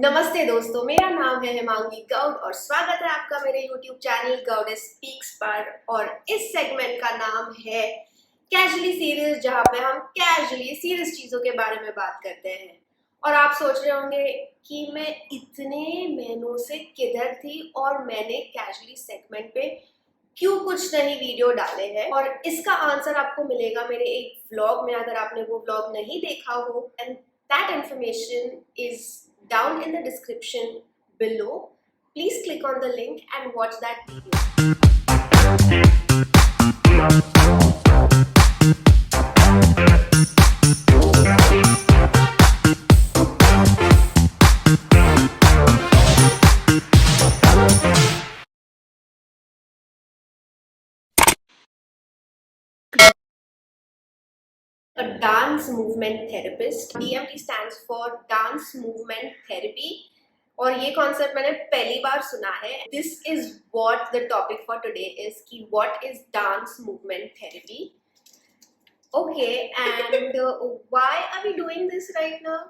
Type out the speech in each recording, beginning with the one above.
नमस्ते दोस्तों, मेरा नाम है हिमांगी गौड़ और स्वागत है आपका मेरे YouTube चैनल गौड स्पीक्स पर। और इस सेगमेंट का नाम है कैजुअली सीरियस, जहाँ पे हम कैजुअली सीरियस चीज़ों के बारे में बात करते हैं। और आप सोच रहे होंगे कि मैं इतने महीनों से किधर थी और मैंने कैजुअली सेगमेंट पे क्यों कुछ नहीं वीडियो डाले हैं, और इसका आंसर आपको मिलेगा मेरे एक व्लॉग में। अगर आपने वो व्लॉग नहीं देखा हो, and that information is down in the description below. Please click on the link and watch that video. A dance movement therapist. DMT stands for Dance Movement Therapy. और ये कॉन्सेप्ट मैंने पहली बार सुना है. This is what the topic for today is कि what is dance movement therapy. Okay, and why are we doing this right now?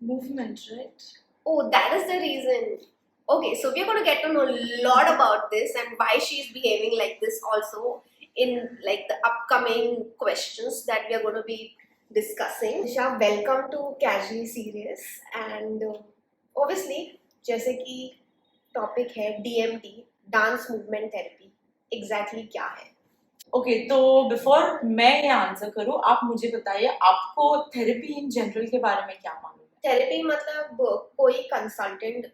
Movement, right? Oh, that is the reason. Okay, so we're going to get to know a lot about this and why she's behaving like this also in like the upcoming questions that we are going to be discussing. Disha, welcome to Casually Serious. And obviously, जैसे कि topic है DMT, dance movement therapy, exactly क्या है? Okay, तो before मैं ये answer करूँ, आप मुझे बताइए आपको थेरेपी इन जनरल के बारे में क्या मालूम है? थेरेपी मतलब कोई कंसल्टेंट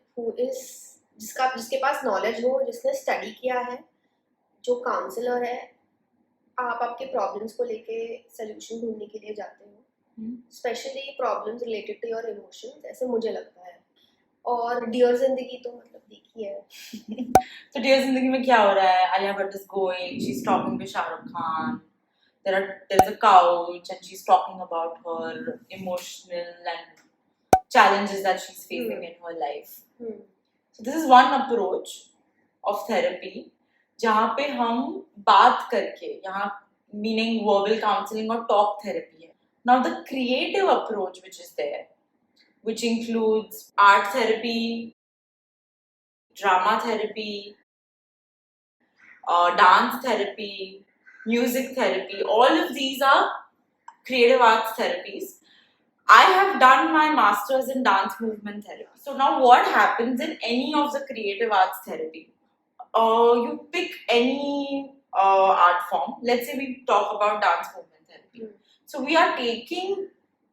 जिसके पास नॉलेज हो, जिसने स्टडी किया है, जो काउंसलर है, आप आपके प्रॉब्लम्स को लेके सोल्यूशन ढूंढने के लिए जाते हो, specially problems related to your emotions, ऐसे मुझे लगता है. और डियर जिंदगी तो मतलब देखी है. तो डियर जिंदगी में क्या हो रहा है? Alia Bhatt is going, she is talking with Shahrukh Khan. There's a couch and she's talking about her emotional and challenges that she's facing in her life. So this is one approach of therapy जहाँ पे हम बात करके, यहाँ meaning verbal counseling और talk therapy है. Now the creative approach which is there, which includes art therapy, drama therapy, dance therapy, music therapy, all of these are creative arts therapies. I have done my master's in dance movement therapy. So now what happens in any of the creative arts therapy? You pick any art form. Let's say we talk about dance movement therapy. So we are taking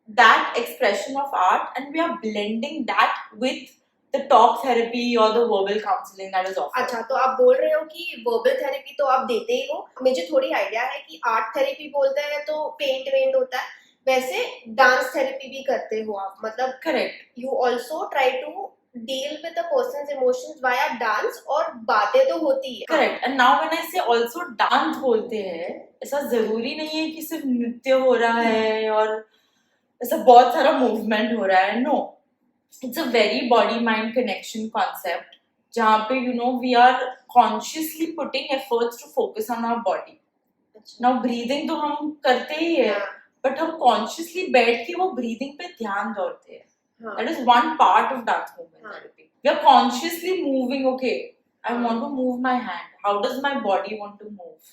that expression of art and we are blending that with the talk therapy or the verbal counseling that is offered. अच्छा, तो आप बोल रहे हो कि verbal therapy तो आप देते ही हो. मुझे थोड़ी आइडिया है कि आर्ट थेरेपी बोलते हैं तो पेंट वेंट होता है, वैसे डांस थेरेपी भी करते हो आप, मतलब Correct. You also try to deal with the person's emotions via dance, और बातें तो होती है. Correct. And now when I say also dance बोलते हैं, ऐसा जरूरी नहीं है कि सिर्फ नृत्य हो रहा है और ऐसा बहुत सारा मूवमेंट हो रहा है. No, it's a very body mind connection concept जहाँ पे you know we are consciously putting efforts to focus on our body. Now breathing तो हम करते ही है, बट हम कॉन्शियसली बैठ के वो ब्रीदिंग पे ध्यान दौड़ते हैं. That is one part of dance movement therapy. We are consciously moving. Okay, I want to move my hand. How does my body want to move?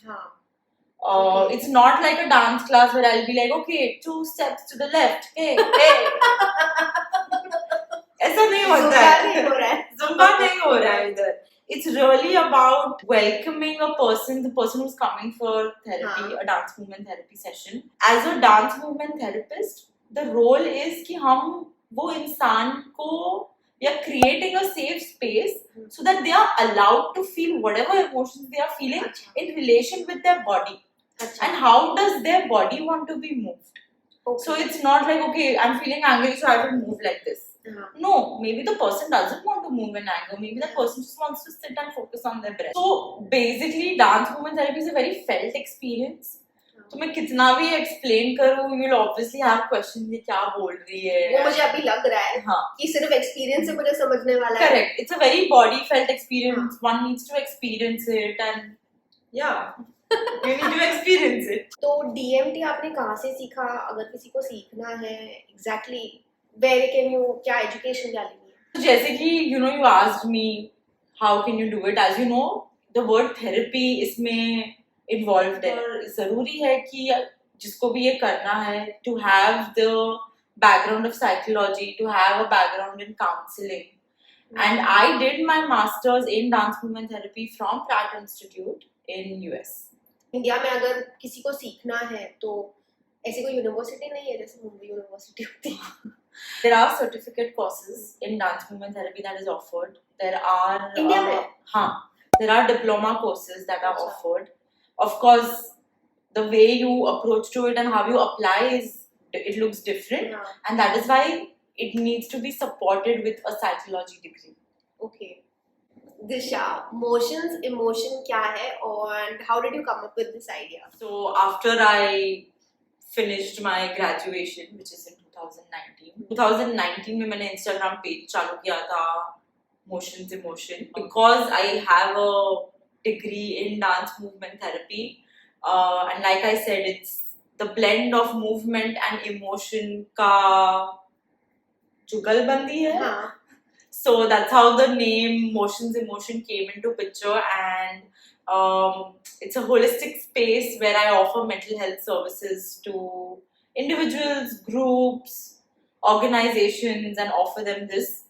Okay. It's not like a dance class where I'll be like, okay, 2 steps to the left. Hey, hey. ऐसा नहीं होता है. Zumba नहीं हो रहा है इधर. It's really about welcoming a person, the person who's coming for therapy, a dance movement therapy session. As a dance movement therapist, the role is कि हम वो इंसान को we are creating a safe space so that they are allowed to feel whatever emotions they are feeling in relation with their body. And how does their body want to be moved? Okay. So it's not like, okay, I'm feeling angry so I will move like this. No, maybe the person doesn't want to move in anger. Maybe that person just wants to sit and focus on their breath. So basically dance movement therapy is a very felt experience. तो मैं कितना भी explain करूँ, you will obviously have question ये क्या बोल रही है. वो मुझे अभी लग रहा है कि सिर्फ एक्सपीरियंस से मुझे समझने वाला है. Correct. It's a very body felt experience. One needs to experience it and या you need to experience it. तो डीएमटी आपने कहाँ से सीखा? अगर किसी को सीखना है, एग्जैक्टली वेयर कैन यू, क्या एजुकेशन क्या लेनी है? जैसे कि you asked me how can you do it, as you know the word therapy इसमें involved है, और जरूरी है कि जिसको भी ये करना है to have the background of psychology, to have a background in counseling. And I did my master's in dance movement therapy from Pratt Institute in US. India में अगर किसी को सीखना है तो ऐसी कोई यूनिवर्सिटी नहीं है जैसे मुंबई यूनिवर्सिटी होती है. There are certificate courses in dance movement therapy that is offered. There are India में? there are diploma courses that are offered. Of course, the way you approach to it and how you apply it looks different, Yeah. and that is why it needs to be supported with a psychology degree. Okay. Disha, motions, emotion क्या है and how did you come up with this idea? So after I finished my graduation, which is in 2019 में मैंने Instagram page चालू किया था Motions Emotion, because I have a degree in dance movement therapy, and like I said, it's the blend of movement and emotion का जुगलबंदी है. हाँ. So that's how the name Motions Emotion came into picture, and it's a holistic space where I offer mental health services to individuals, groups, organizations, and offer them this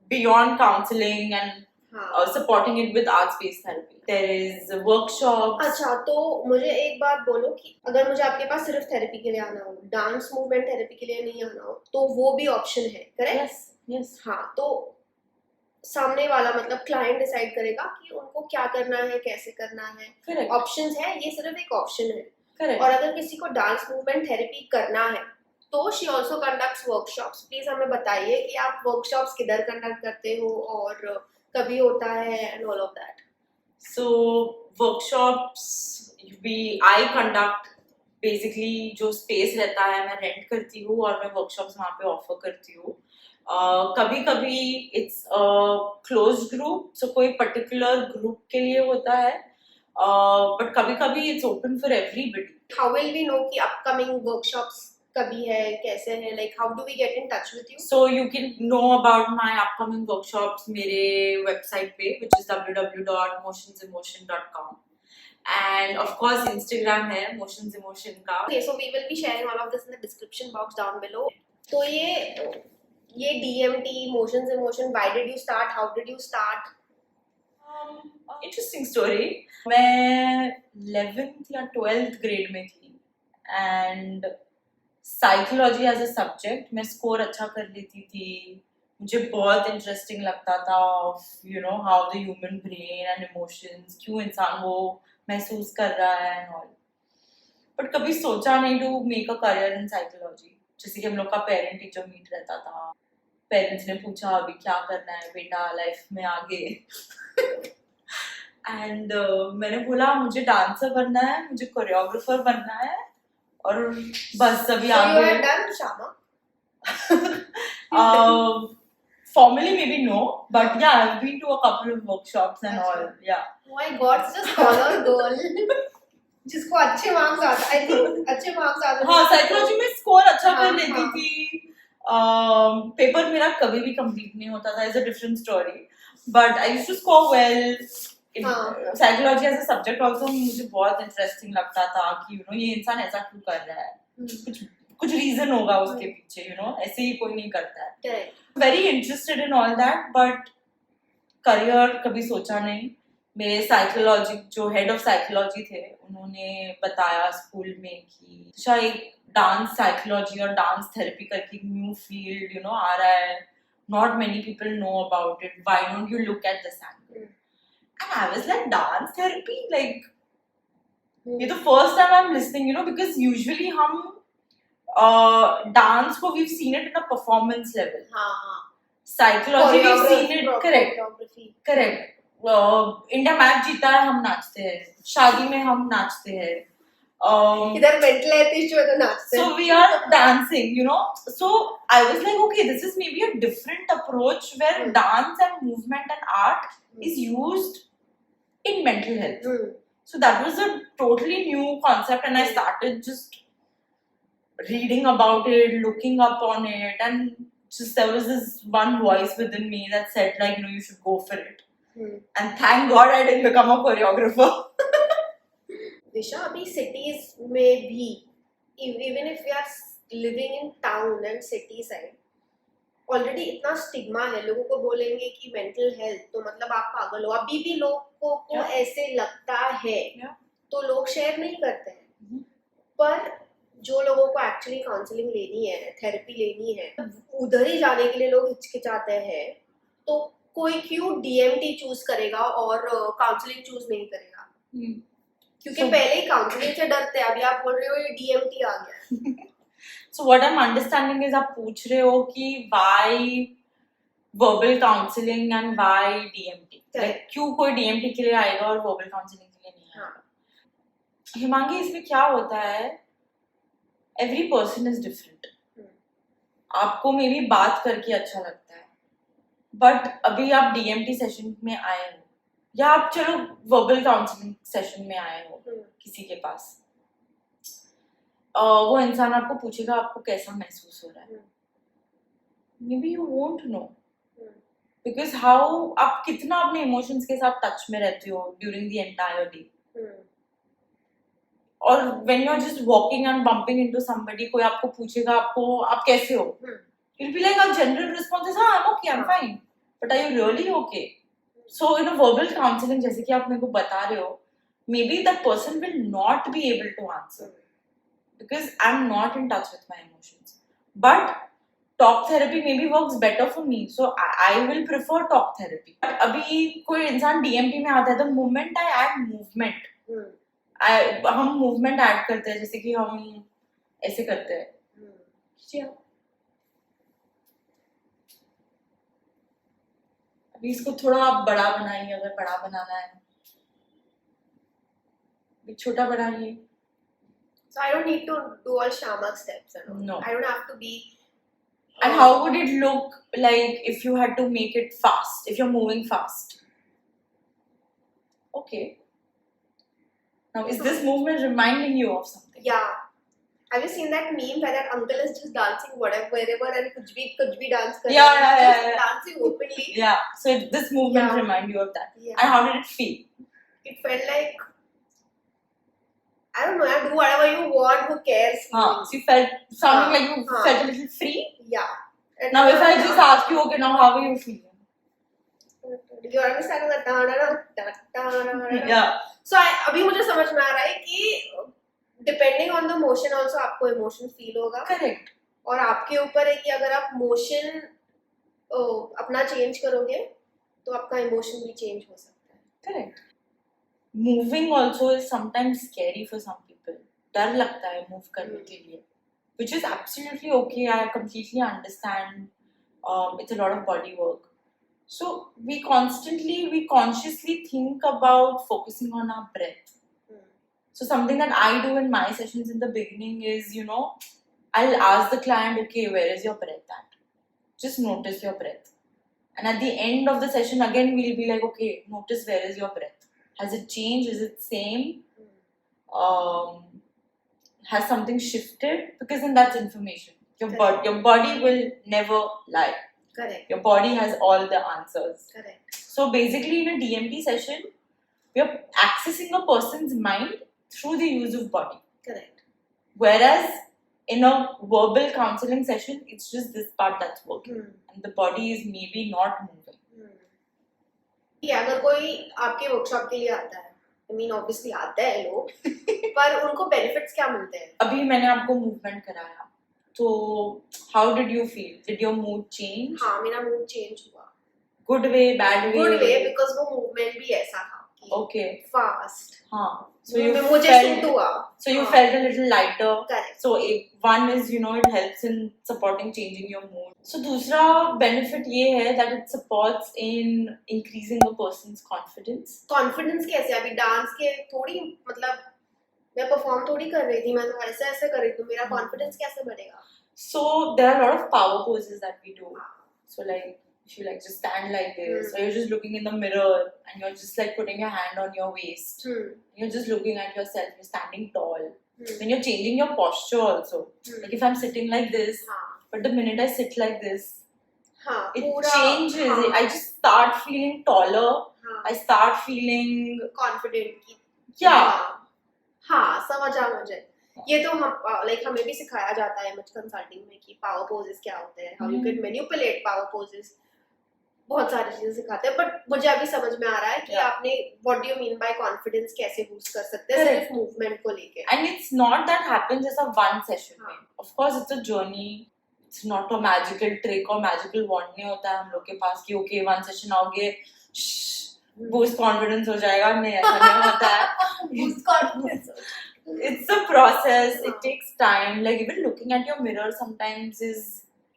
beyond counseling and हाँ. supporting it with arts-based therapy. There is workshops. अच्छा, तो मुझे एक बात बोलो कि अगर मुझे आपके पास सिर्फ थेरेपी के लिए आना हो, डांस मूवमेंट थेरेपी के लिए नहीं आना हो, तो वो भी ऑप्शन है, करेक्ट? Yes. हाँ, तो सामने वाला मतलब क्लाइंट डिसाइड करेगा कि उनको क्या करना है, कैसे करना है. Correct. ऑप्शंस है, ये सिर्फ एक ऑप्शन है. Correct. और अगर किसी को डांस मूवमेंट थेरेपी करना है तो she also conducts workshops. Please हमें बताइए कि आप वर्कशॉप्स किधर कंडक्ट करते हो और कभी होता है and all of that. So workshops I conduct basically जो space रहता है मैं rent करती हूँ और मैं workshops वहाँ पे offer करती हूँ. कभी कभी it's a closed group, so कोई particular group के लिए होता है, but कभी कभी it's open for everybody. How will we know कि upcoming workshops कभी है, कैसे है, like how do we get in touch with you? So you can know about my upcoming workshops मेरे website पे, which is www.motionsemotion.com, and of course Instagram है Motions Emotion का. Okay, so we will be sharing all of this in the description box down below. तो ये DMT, Motions Emotion, why did you start? How did you start? Interesting story. मैं 11th या 12th grade में थी, and psychology as a subject मैं score अच्छा कर लेती थी. मुझे बहुत इंटरेस्टिंग लगता था how the human brain and emotions, क्यों इंसान वो महसूस कर रहा है एंड ऑल. बट कभी सोचा नहीं to make a career in psychology. जैसे कि हम लोग का पेरेंट टीचर मीट रहता था, पेरेंट्स ने पूछा अभी क्या करना है बेटा लाइफ में आगे. एंड मैंने बोला मुझे डांसर बनना है, मुझे कोरियोग्राफर बनना है, और बस अभी आगे. So you are done, Shama? Formally maybe no, but yeah, I've been to a couple of workshops and all. Yeah. Oh my God, such a scholar girl. जिसको अच्छे मार्क्स आते, I think अच्छे मार्क्स आते. हाँ, psychology में score अच्छा कर लेती थी. पेपर मेरा कभी भी कंप्लीट नहीं होता था. It's a different story. But I used to score well. Psychology as a subject also मुझे बहुत इंटरेस्टिंग लगता था कि ये इंसान ऐसा क्यों कर रहा है, कुछ रीजन होगा उसके पीछे, ऐसे ही कोई नहीं करता है. Very interested in all that, but career कभी सोचा नहीं. मेरे साइकोलॉजी जो हेड ऑफ साइकोलॉजी थे उन्होंने बताया स्कूल में कि शायद डांस साइकोलॉजी और डांस थेरेपी करके न्यू फील्ड आ रहा है, not many people know about it, why don't you look at this angle. And I was like, dance therapy? Like, ये तो first time I'm listening, because usually हम dance को we've seen it in a performance level. हाँ. Psychology we've seen it, correct. India match जीता है हम नाचते हैं, शादी में हम नाचते हैं, इधर mental health issue है तो नाचते हैं. So we are dancing, So I was like, okay, this is maybe a different approach where dance and movement and art is used in mental health. So that was a totally new concept, and I started just reading about it, looking up on it, and just there was this one voice within me that said like, you should go for it. And thank God I didn't become a choreographer. दिशा, अभी cities में भी even if we are living in town and city side, already इतना stigma है, लोगों को बोलेंगे कि mental health तो मतलब आप पागल हो, अभी भी लोगों को ऐसे लगता है, तो लोग शेयर नहीं करते हैं। पर जो लोगों को एक्चुअली काउंसलिंग लेनी है, थेरेपी लेनी है, उधर ही जाने के लिए लोग हिचकिचाते हैं। तो कोई क्यों डीएमटी चूज करेगा और काउंसलिंग चूज नहीं करेगा? क्योंकि पहले ही काउंसलिंग से डरते हैं, अभी आप बोल रहे हो ये डीएमटी आ गया है। So what I'm understanding is आप पूछ रहे हो कि why verbal counseling and why DMT? Like क्यों कोई DMT के लिए आएगा और verbal counseling के लिए नहीं आएगा? हिमांगी, इसमें क्या होता है? Every person is different. आपको मे बी बात करके अच्छा लगता है, बट अभी आप DMT सेशन में आए हो या आप चलो verbal counseling सेशन में आए हो किसी के पास, वो इंसान आपको पूछेगा आपको कैसा महसूस हो रहा है, may be you won't know, because how आप कितना अपने इमोशंस के साथ टच में रहते हो ड्यूरिंग द एंटायर डे, और when you are just walking and bumping into somebody, कोई आपको पूछेगा आपको आप कैसे हो, you'll be like, our general response is, I'm okay, I'm fine, but are you really okay? So in a verbal counseling, जैसे कि आप मेरे को बता रहे हो, maybe that person will not be able to answer because I'm not in touch with my emotions, but talk therapy maybe works better for me, so I will prefer talk therapy. But अभी कोई इंसान DMT में आता है, the moment I add movement, हम movement add करते हैं, जैसे कि हम ऐसे करते हैं, अभी इसको थोड़ा आप बड़ा बनाइए, अगर बड़ा बनाना है, अभी छोटा बनाइए. So I don't need to do all shamak steps and all. No. I don't have to be. And how would it look like if you had to make it fast, if you're moving fast? Okay. Now, is this movement reminding you of something? Yeah. Have you seen that meme where that uncle is just dancing wherever and कुछ भी dance कर Yeah, yeah. dancing openly. Yeah. So this movement remind you of that. Yeah. And how did it feel? It felt like, I don't know, do whatever you want, who cares? So you felt something like you felt a little free? Yeah. And now if I just ask you, okay, now how are you feeling? You understand that? Yeah. So अभी मुझे समझ में आ रहा है कि depending on the motion also आपको emotion feel होगा. Correct. और आपके ऊपर है कि अगर आप मोशन अपना चेंज करोगे तो आपका इमोशन भी चेंज हो सकता है. Correct. Moving also is sometimes scary for some people. डर लगता है मूव करने के लिए, which is absolutely okay. I completely understand. It's a lot of body work. So we consciously think about focusing on our breath. So something that I do in my sessions in the beginning is, I'll ask the client, okay, where is your breath at? Just notice your breath. And at the end of the session, again, we'll be like, okay, notice where is your breath. Has it changed? Is it same? Has something shifted? Because then that's information. Your body will never lie. Correct. Your body has all the answers. Correct. So basically, in a DMT session, we're accessing a person's mind through the use of body. Correct. Whereas in a verbal counseling session, it's just this part that's working, and the body is maybe not moving. अगर कोई आपके workshop के लिए आता है, I mean obviously आते हैं लोग, पर उनको बेनिफिट्स क्या मिलते हैं? अभी मैंने आपको मूवमेंट कराया, तो how did you feel? Did your mood change? हाँ, मेरा मूड चेंज हुआ. Good way, bad way? Good way, because वो मूवमेंट भी ऐसा था. Okay. Fast. हाँ. So you मुझे felt, सूट हुआ. So you felt a little lighter. Correct. So one is, it helps in supporting changing your mood. So दूसरा benefit ये है that it supports in increasing a person's confidence. Confidence कैसे? अभी dance के थोड़ी मतलब मैं परफॉर्म थोड़ी कर रही थी, मैं तो ऐसे कर रही थी, मेरा कॉन्फिडेंस कैसे बढ़ेगा? So there are a lot of power poses that we do. So like if you like just stand like this, or you're just looking in the mirror and you're just like putting your hand on your waist. You're just looking at yourself. You're standing tall. Then you're changing your posture also. Like if I'm sitting like this, but the minute I sit like this, हाँ it पूरा changes. हाँ, I just start feeling taller. हाँ I start feeling confident की yeah. हाँ समझा मुझे। ये तो हम लाइक हमें भी सिखाया जाता है इमेज कंसल्टिंग में कि पावर पोजेस क्या होते हैं, how you can manipulate power poses, बहुत सारी चीजें सिखाते हैं। बट मुझे अभी समझ में आ रहा है कि Yeah. आपने what do you mean by confidence कैसे बूस्ट कर सकते हैं Correct. सिर्फ मूवमेंट को लेके। And it's not that happens as a one session. हाँ. Of course, it's a journey. It's not a magical trick or magical wand नहीं होता है हम लोग के पास कि okay one session आओगे boost confidence हो जाएगा, नहीं ऐसा नहीं होता है। Boost confidence It's a process. हाँ. It takes time. Like even looking at your mirror sometimes is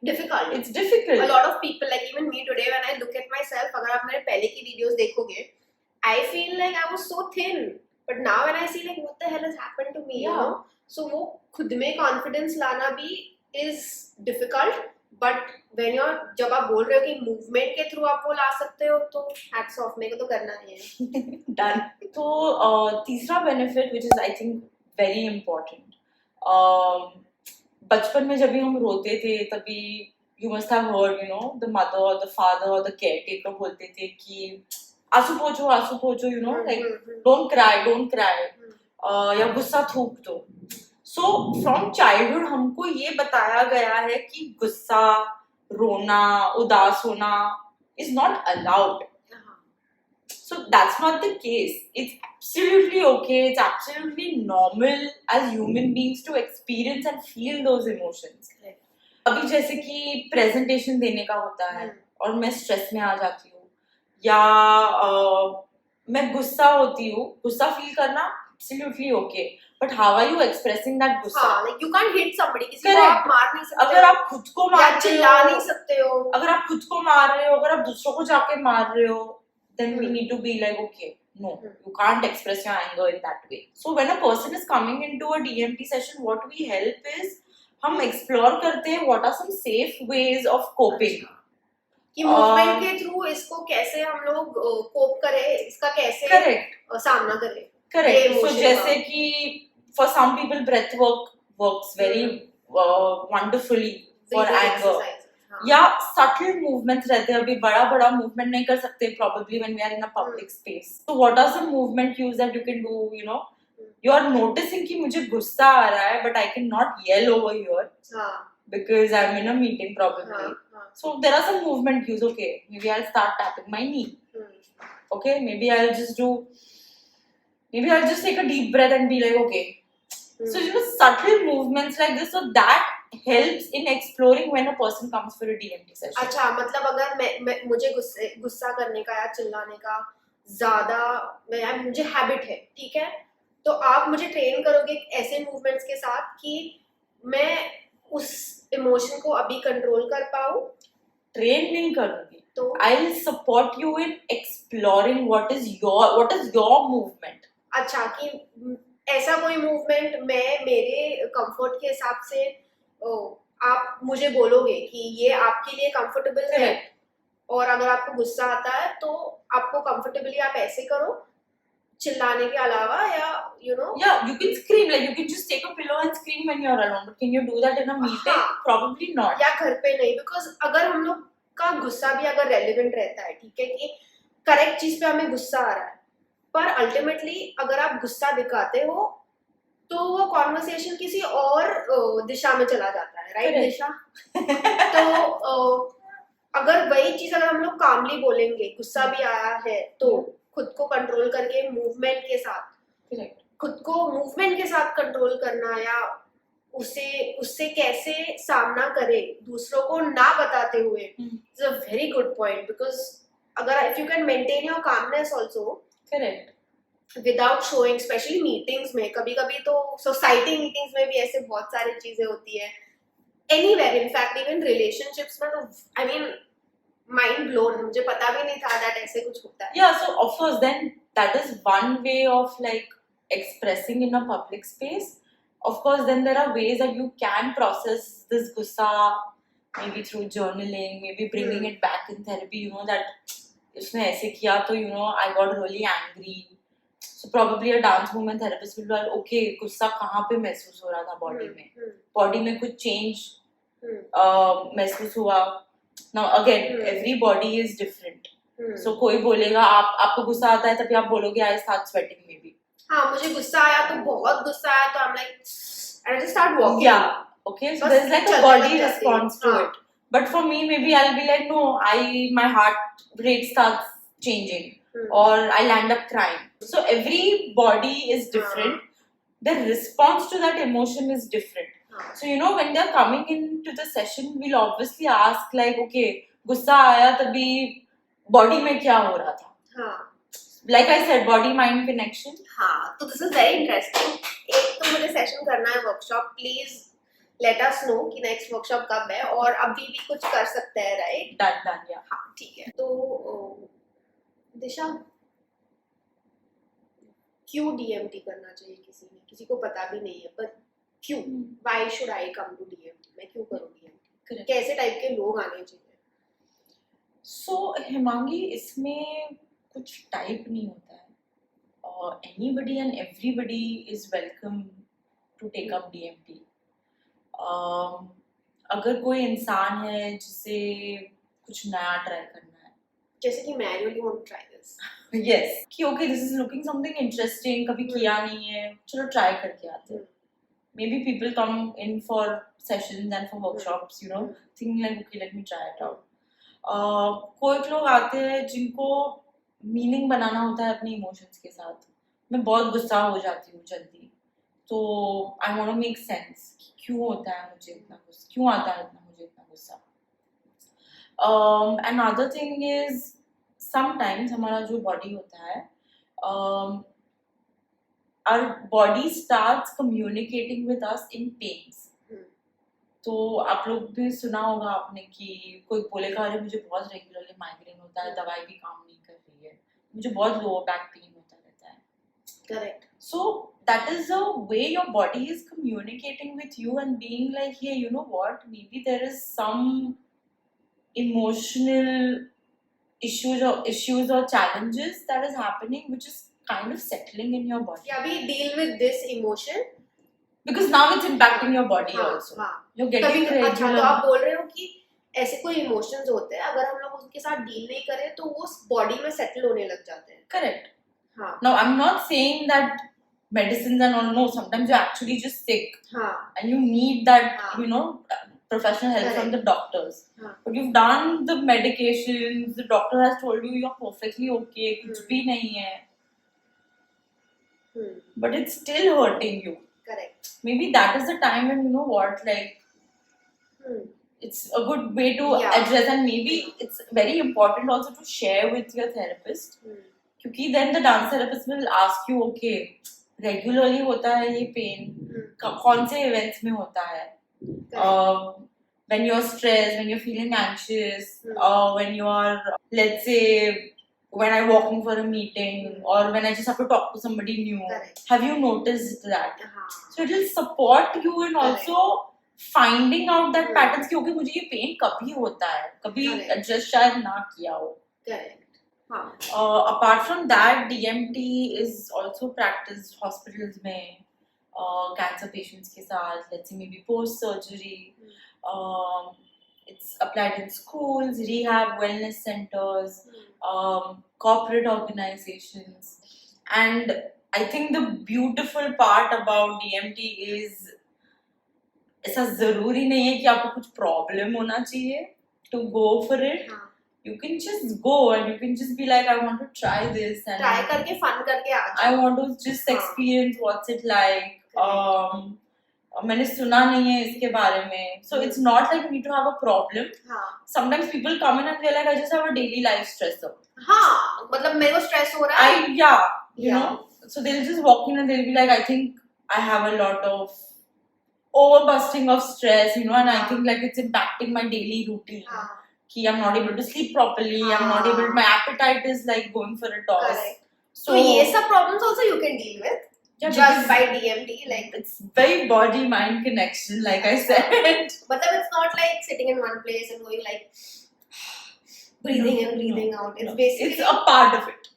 difficult. it's difficult. A lot of people, like even me today, when I look at myself, अगर आप मेरे पहले की videos देखोगे, I feel like I was so thin, but now when I see like what the hell has happened to me, you Yeah. know, so वो खुद में confidence लाना भी is difficult, but when you're जब आप बोल रहे हो कि movement के through आप वो ला सकते हो, तो hats off, मेरे को तो करना ही है। Done. तो तीसरा benefit which is I think very important. बचपन में जब भी हम रोते थे तभी you must have heard, you know, the mother or the father or the caretaker बोलते थे कि आंसू पोंछो, you know, like don't cry, या गुस्सा थूक दो। So from childhood हमको ये बताया गया है कि गुस्सा, रोना, उदास होना is not allowed. So that's not the case. It's absolutely okay. It's absolutely normal as human beings to experience and feel those emotions. Right. अभी जैसे कि प्रेजेंटेशन देने का होता है और मैं स्ट्रेस में आ जाती हूँ या मैं गुस्सा होती हूँ, गुस्सा फील करना absolutely okay. But how are you expressing that गुस्सा? हाँ, like you can't hit somebody, किसी को Correct. आप मार नहीं सकते, अगर आप खुद को मार या रहे चिल्ला हो, नहीं सकते हो, अगर आप खुद को मार रहे हो, अगर आप दूसरों को जाके मार रहे हो, then we need to be like, okay, no, you can't express your anger in that way. So when a person is coming into a DMT session, what we help is हम explore करते हैं what are some safe ways of coping. कि movement के through इसको कैसे हम लोग कोप करें, इसका कैसे Correct. सामना करें। Correct. ये So emotion जैसे का। कि for some people breath work works very wonderfully for Breathing anger. exercises, हाँ। या subtle movements रहते हैं, अभी बड़ा movement नहीं कर सकते probably when we are in a public space. So what are some movement cues that you can do, you know? You are noticing कि मुझे गुस्सा आ रहा है but I cannot yell over here हाँ, because I'm in a meeting probably. हाँ, हाँ, So there are some movement cues. Okay, maybe I'll start tapping my knee. Okay, maybe I'll just take a deep breath and be like, okay. So you know, subtle movements like this, so that helps in exploring when a person comes for a DMT session. अच्छा, मतलब अगर मैं मुझे गुस्सा करने का या चिल्लाने का ज्यादा मुझे हैबिट है, ठीक है, तो आप मुझे ट्रेन करोगे ऐसे मूवमेंट्स के साथ कि मैं उस इमोशन को अभी कंट्रोल कर पाऊँ। ट्रेन नहीं करूंगी, तो I'll support you in exploring what is your movement. अच्छा, कि ऐसा कोई मूवमेंट मैं मेरे कंफर्ट के हिसाब से आप मुझे बोलोगे कि ये आपके लिए कंफर्टेबल है, और अगर आपको गुस्सा आता है तो आपको कंफर्टेबली आप ऐसे करो चिल्लाने के अलावा, या you know, Yeah, you can scream, like you can just take a pillow and scream when you're alone, but can you do that in a meeting? हाँ. Probably not. या घर पे नहीं, बिकॉज अगर हम लोग का गुस्सा भी अगर रेलिवेंट रहता है, ठीक है, कि करेक्ट चीज पे हमें गुस्सा आ रहा है, पर अल्टीमेटली अगर आप गुस्सा दिखाते हो तो वो कॉन्वर्सेशन किसी और दिशा में चला जाता है, राइट दिशा। तो अगर वही चीज अगर हम लोग कामली बोलेंगे, गुस्सा भी आया है तो खुद को कंट्रोल करके मूवमेंट के साथ, खुद को मूवमेंट के साथ कंट्रोल करना, या उससे कैसे सामना करे दूसरों को ना बताते हुए, is a very good point. Because अगर if you can maintain your calmness also, correct, without showing, specially meetings में, कभी कभी तो सोसाइटी मीटिंग्स में भी ऐसे बहुत सारी चीजें होती है, एनीवेयर, इनफैक्ट इवन रिलेशनशिप्स में, तो आई मीन माइंड ब्लोन, मुझे पता भी नहीं था दैट ऐसे कुछ होता है। Yeah, so of course then that is one way of like expressing in a public space. Of course then there are ways that you can process this gussa, maybe through journaling, maybe bringing it back in therapy, you know, that उसने ऐसे किया तो you know I got really angry. So probably a dance movement therapist will be like, okay, गुस्सा कहाँ पे महसूस हो रहा था बॉडी में, बॉडी में कुछ चेंज महसूस हुआ. Now again, every body is different. So कोई बोलेगा आपको गुस्सा आता है तभी आप बोलोगे I start sweating maybe. हाँ, मुझे गुस्सा आया तो बहुत गुस्सा आया तो I'm like and I just start walking. Yeah. Okay. So there's like a body response to it. But for me, maybe I'll be like, no, my heart rate starts changing, or I'll end up crying. So every body is different. The response to that emotion is different. So when they're coming into the session, we'll obviously ask like, okay, गुस्सा आया तभी body में क्या हो रहा था? Like I said, body mind connection. हाँ, तो this is very interesting. एक तो मुझे सेशन करना है workshop. Please let us know कि नेक्स्ट वर्कशॉप कब है और अभी भी कुछ कर सकते हैं, राइट? डन या. हाँ, ठीक है. तो दिशा, क्यों डीएमटी करना चाहिए किसी को पता भी नहीं है, पर क्यों? Why should I come to DMT? मैं क्यों करूँ डीएमटी? कैसे टाइप के लोग आने चाहिए? सो हिमांगी, इसमें कुछ टाइप नहीं होता है. Anybody and everybody is welcome to take up DMT. अगर कोई इंसान है जिसे कुछ नया ट्राई करना है, जैसे कि मैं really want to try this. Yes, कि okay, this is looking something interesting, कभी किया नहीं है, चलो ट्राई करके आते हैं. Maybe people come in for sessions and for workshops, thinking like, okay, let me try it out. कोई लोग आते हैं जिनको मीनिंग बनाना होता है अपने इमोशंस के साथ. मैं बहुत गुस्सा हो जाती हूँ जल्दी, तो I want to make sense क्यों होता है मुझे इतना गुस्सा, क्यों आता है मुझे इतना गुस्सा. Another thing is sometimes हमारा जो बॉडी होता है, our body starts communicating with us in pains. तो आप लोग भी सुना होगा आपने कि कोई बोलेगा अरे मुझे बहुत रेगुलरली माइग्रेन होता है, दवाई भी काम नहीं कर रही है, मुझे बहुत लोअर बैक पेन होता रहता है. Correct. So that is the way your body is communicating with you and being like, hey, you know what, maybe there is some emotional issues or challenges that is happening which is kind of settling in your body. Yeah, we deal with this emotion because now it's impacting your body also. You're getting regular. अच्छा, तो आप बोल रहे हो कि ऐसे कोई emotions होते हैं, अगर हम लोग उनके साथ डील नहीं करें तो वो बॉडी में सेटल होने लग जाते हैं. Correct. हाँ. Now I'm not saying that medicines and all, no, sometimes you're actually just sick. हाँ. And you need that, professional help from the doctors. हाँ. But you've done the medications, the doctor has told you you're perfectly okay, कुछ भी नहीं है. But it's still hurting you. Correct. Maybe that is the time when it's a good way to address, and maybe it's very important also to share with your therapist. क्योंकि then the dance therapist will ask you, okay, regularly होता है ये pain, कौन से events में होता है, when you're stressed, when you're feeling anxious, when you are, let's say, when I'm walking for a meeting, or when I just have to talk to somebody new. Correct. Have you noticed that? So it will support you in also finding out that patterns कि okay मुझे ये pain कभी होता है, कभी adjust शायद ना किया हो. Correct. Apart from that, DMT is also practiced hospitals में, cancer patients के साथ, let's say maybe post surgery. It's applied in schools, rehab, wellness centers, corporate organizations. And I think the beautiful part about DMT is ऐसा जरूरी नहीं है कि आपको कुछ प्रॉब्लम होना चाहिए to go for it. You can just go and you can just be like, I want to try this and try करके fun करके आ जाओ. I want to just experience what's it like. मैंने सुना नहीं है इसके बारे में. So it's not like you need to have a problem. Sometimes people come in and they're like, I just have a daily life stressor. हाँ, मतलब मेरे को stress हो रहा है. You know. So they'll just walk in and they'll be like, I think I have a lot of overbusting of stress, and I think like it's impacting my daily routine. Ki I'm not able to sleep properly. I'm not able. My appetite is like going for a toss. Correct. So ये सब problems also you can deal with. Just by DMT, like it's very body-mind connection, like I said. But it's not like sitting in one place and going like breathing in, breathing out. It's basically it's a part of it.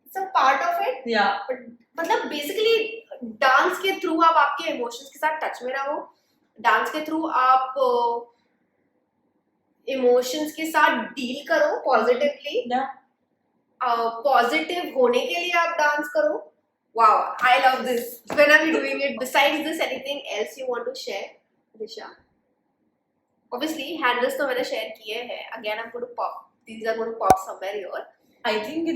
It's a part of it. Yeah. But मतलब basically dance के through आप आपके emotions के साथ touch में रहो dance के through आप इमोशंस के साथ डील करो पॉजिटिवली, Yeah. पॉजिटिव होने के लिए आप डांस करो. Wow, I love this. When are we doing it? Besides this, anything else you want to share, Disha? Obviously, handles तो मैंने share किए हैं. Again, I'm going to pop. These are going to pop somewhere here. I think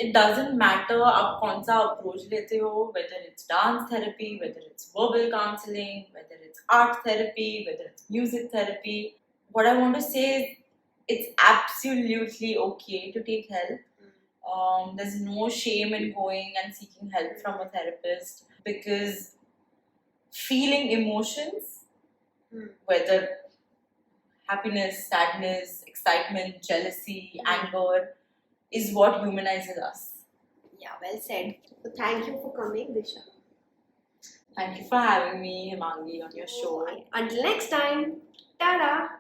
it doesn't matter आप कौन सा approach लेते हो, whether it's dance therapy, whether it's verbal counseling, whether it's art therapy, whether it's music therapy. What I want to say is it's absolutely okay to take help. There's no shame in going and seeking help from a therapist because feeling emotions, whether happiness, sadness, excitement, jealousy, anger, is what humanizes us. Yeah, well said. So thank you for coming, Disha. Thank you for having me, Himangi, on your show. Until next time, ta-da!